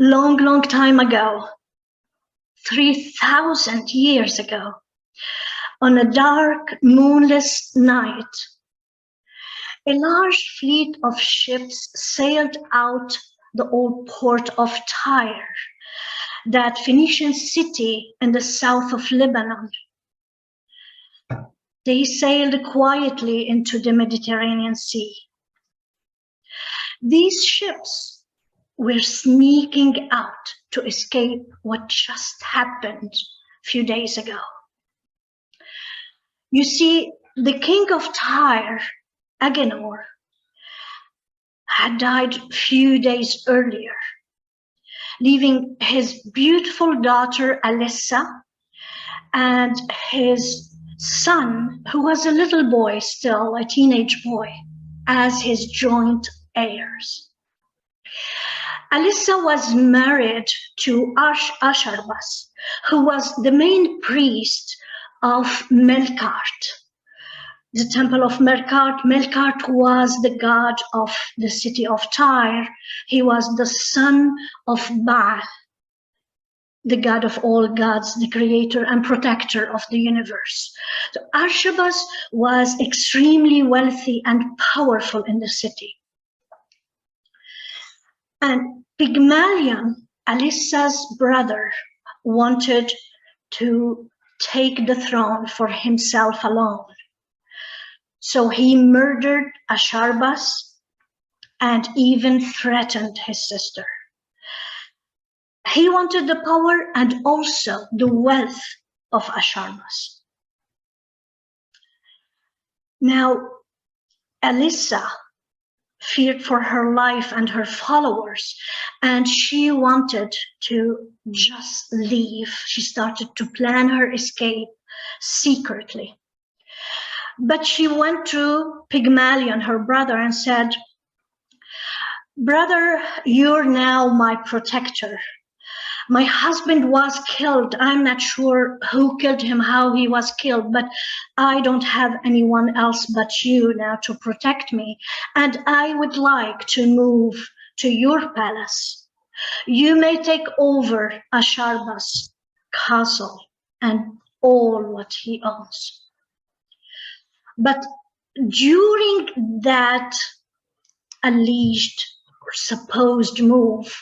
long, long time ago, 3,000 years ago, on a dark, moonless night, a large fleet of ships sailed out the old port of Tyre, that Phoenician city in the south of Lebanon. They sailed quietly into the Mediterranean Sea. These ships were sneaking out to escape what just happened a few days ago. You see, the king of Tyre, Agenor, had died a few days earlier, leaving his beautiful daughter Alissa and his son, who was a little boy still, a teenage boy, as his joint heirs. Alissa was married to Asharbas, who was the main priest of Melkart, the temple of Melkart. Melkart was the god of the city of Tyre. He was the son of Baal, the god of all gods, the creator and protector of the universe. So Asharbas was extremely wealthy and powerful in the city. And Pygmalion, Alissa's brother, wanted to take the throne for himself alone. So he murdered Asharbas and even threatened his sister. He wanted the power and also the wealth of Asharbas. Now, Alissa feared for her life and her followers, and she wanted to just leave. She started to plan her escape secretly. But she went to Pygmalion, her brother, and said, "Brother, you're now my protector. My husband was killed. I'm not sure who killed him, how he was killed, but I don't have anyone else but you now to protect me. And I would like to move to your palace. You may take over Asharbas' castle and all what he owns." But during that alleged or supposed move,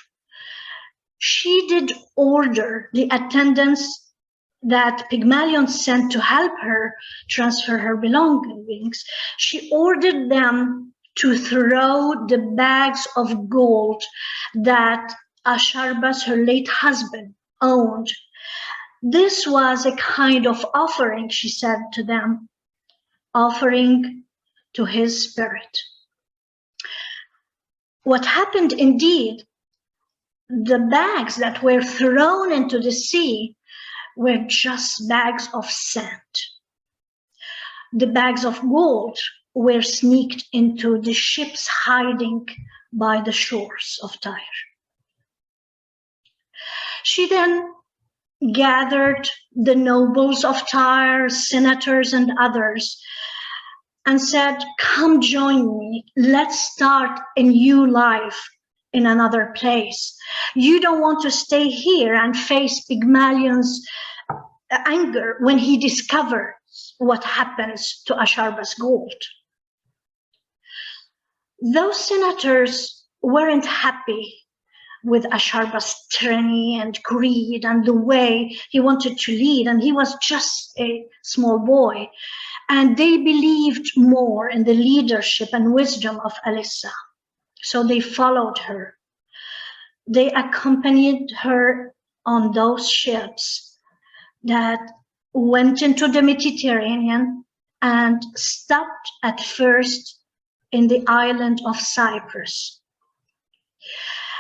she did order the attendants that Pygmalion sent to help her transfer her belongings. She ordered them to throw the bags of gold that Asharbas, her late husband, owned. This was a kind of offering, she said to them, offering to his spirit. What happened indeed, the bags that were thrown into the sea were just bags of sand. The bags of gold were sneaked into the ships hiding by the shores of Tyre. She then gathered the nobles of Tyre, senators and others, and said, "Come join me, let's start a new life in another place. You don't want to stay here and face Pygmalion's anger when he discovers what happens to Asharbas' gold." Those senators weren't happy with Asharbas' tyranny and greed and the way he wanted to lead, and he was just a small boy. And they believed more in the leadership and wisdom of Alissa. So they followed her. They accompanied her on those ships that went into the Mediterranean and stopped at first in the island of Cyprus.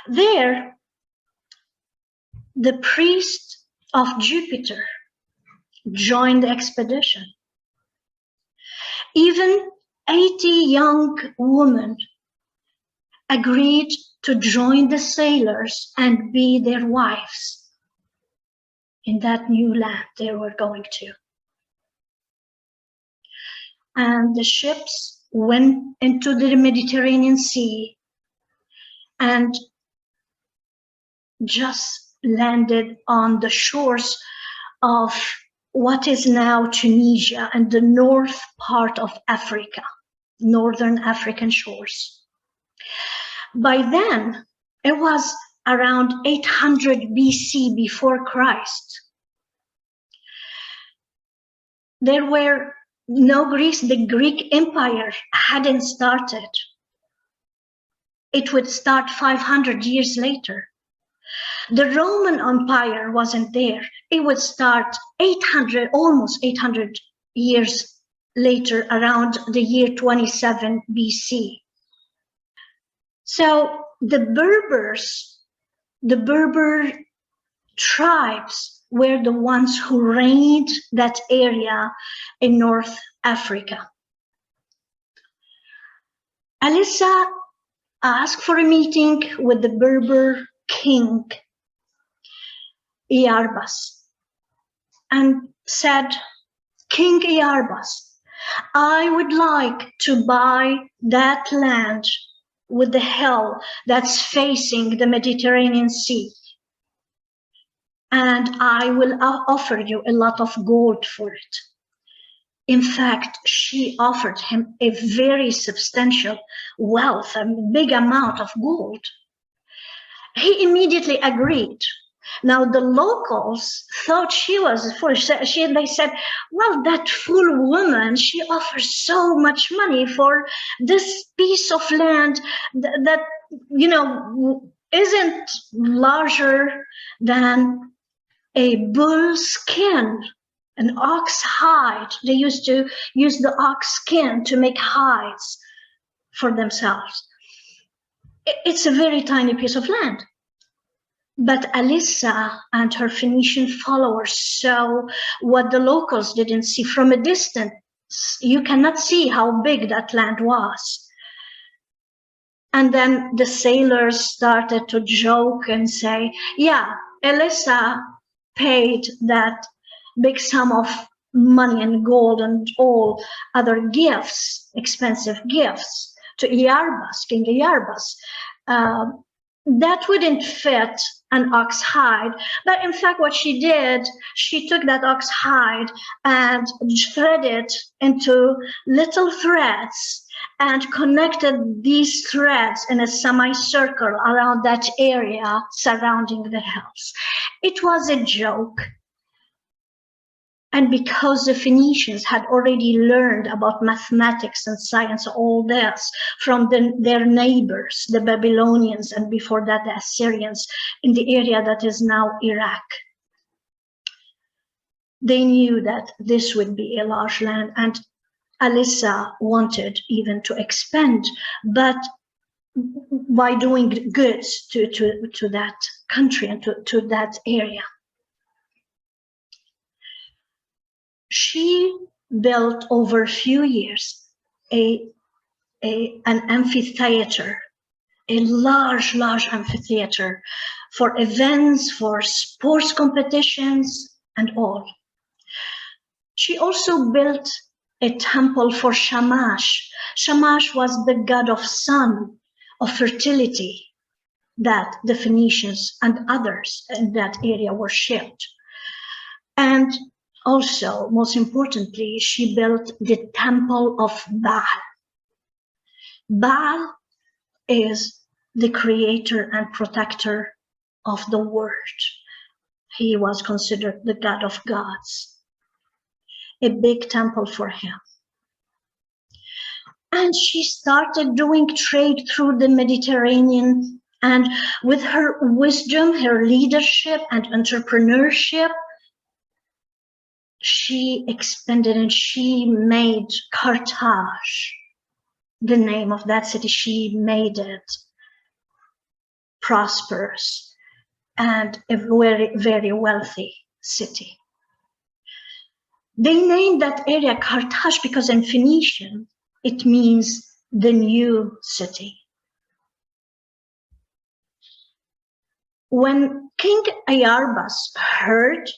There, the priest of Jupiter joined the expedition. Even 80 young women agreed to join the sailors and be their wives in that new land they were going to. And the ships went into the Mediterranean Sea, and just landed on the shores of what is now Tunisia and the north part of Africa, northern African shores. By then, it was around 800 BC before Christ. There were no Greeks, the Greek Empire hadn't started. It would start 500 years later. The Roman Empire wasn't there. It would start 800, almost 800 years later, around the year 27 BC. So the Berber tribes were the ones who reigned that area in North Africa. Alissa asked for a meeting with the Berber king, Iarbas, and said, King Iarbas, I would like to buy that land with the hill that's facing the Mediterranean Sea. And I will offer you a lot of gold for it. In fact, she offered him a very substantial wealth, a big amount of gold. He immediately agreed. Now the locals thought she was foolish. They said, well, that fool woman, she offers so much money for this piece of land that isn't larger than a bull skin, an ox hide. They used to use the ox skin to make hides for themselves. It's a very tiny piece of land. But Alissa and her Phoenician followers saw what the locals didn't see. From a distance, you cannot see how big that land was. And then the sailors started to joke and say, yeah, Alissa paid that big sum of money and gold and all other gifts, expensive gifts, to Iarbas, King Iarbas. That wouldn't fit an ox hide. But in fact, what she did, she took that ox hide and threaded it into little threads and connected these threads in a semicircle around that area surrounding the house. It was a joke. And because the Phoenicians had already learned about mathematics and science, all this from their neighbors, the Babylonians, and before that the Assyrians in the area that is now Iraq, they knew that this would be a large land, and Alissa wanted even to expand, but by doing goods to that country and to that area. She built over a few years an amphitheater, a large amphitheater for events, for sports competitions, and all. She also built a temple for Shamash. Shamash was the god of sun, of fertility, that the Phoenicians and others in that area worshipped. And also, most importantly, she built the temple of Baal. Baal is the creator and protector of the world. He was considered the god of gods. A big temple for him. And she started doing trade through the Mediterranean, and with her wisdom, her leadership and entrepreneurship, she expanded and she made Carthage, the name of that city, she made it prosperous and a very, very wealthy city. They named that area Carthage because in Phoenician, it means the new city. When King Iarbas heard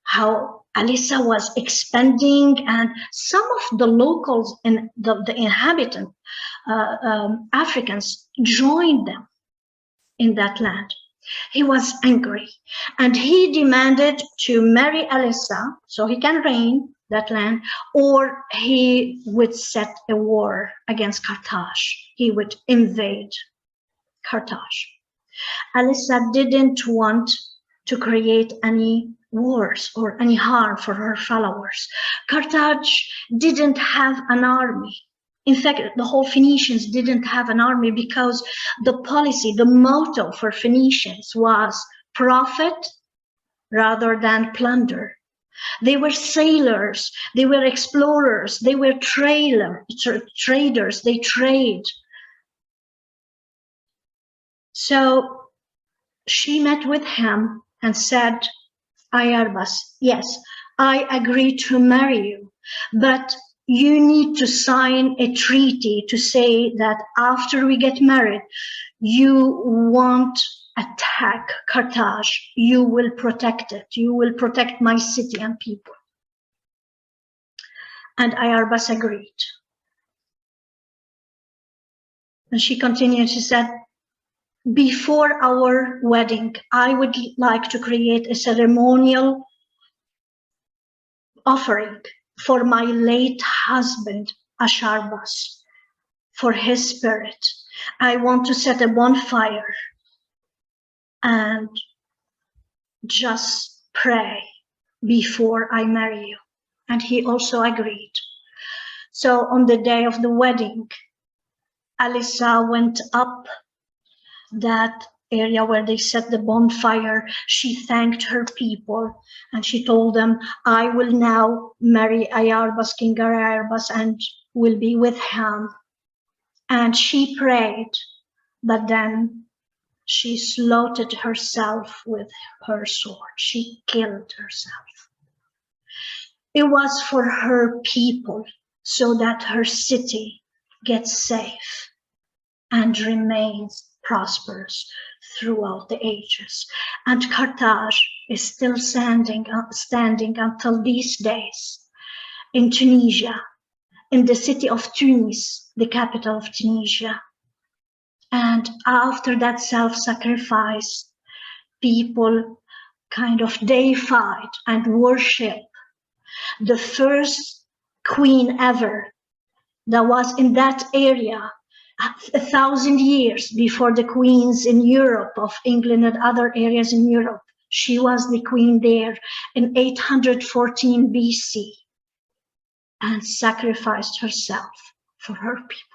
how Alissa was expanding and some of the locals and the inhabitant Africans joined them in that land, He was angry, and he demanded to marry Alissa so he can reign that land, or he would set a war against Carthage. He would invade Carthage. Alissa didn't want to create any wars or any harm for her followers. Carthage didn't have an army. In fact, the whole Phoenicians didn't have an army because the policy, the motto for Phoenicians was profit rather than plunder. They were sailors, they were explorers, they were traders, they trade. So she met with him and said, Ayarbas, yes, I agree to marry you, but you need to sign a treaty to say that after we get married, you won't attack Carthage, you will protect it, you will protect my city and people. And Ayarbas agreed. And she continued, she said, before our wedding, I would like to create a ceremonial offering for my late husband, Asharbas, for his spirit. I want to set a bonfire and just pray before I marry you. And he also agreed. So on the day of the wedding, Alissa went up that area where they set the bonfire. She thanked her people and she told them, I will now marry Ayarbas, King Ayarbas, and will be with him. And she prayed, but then she slaughtered herself with her sword. She killed herself. It was for her people, so that her city gets safe and remains prosperous throughout the ages. And Carthage is still standing until these days in Tunisia, in the city of Tunis, the capital of Tunisia. And after that self-sacrifice, people kind of deified and worship the first queen ever that was in that area 1,000 years before the queens in Europe of England and other areas in Europe. She was the queen there in 814 BC and sacrificed herself for her people.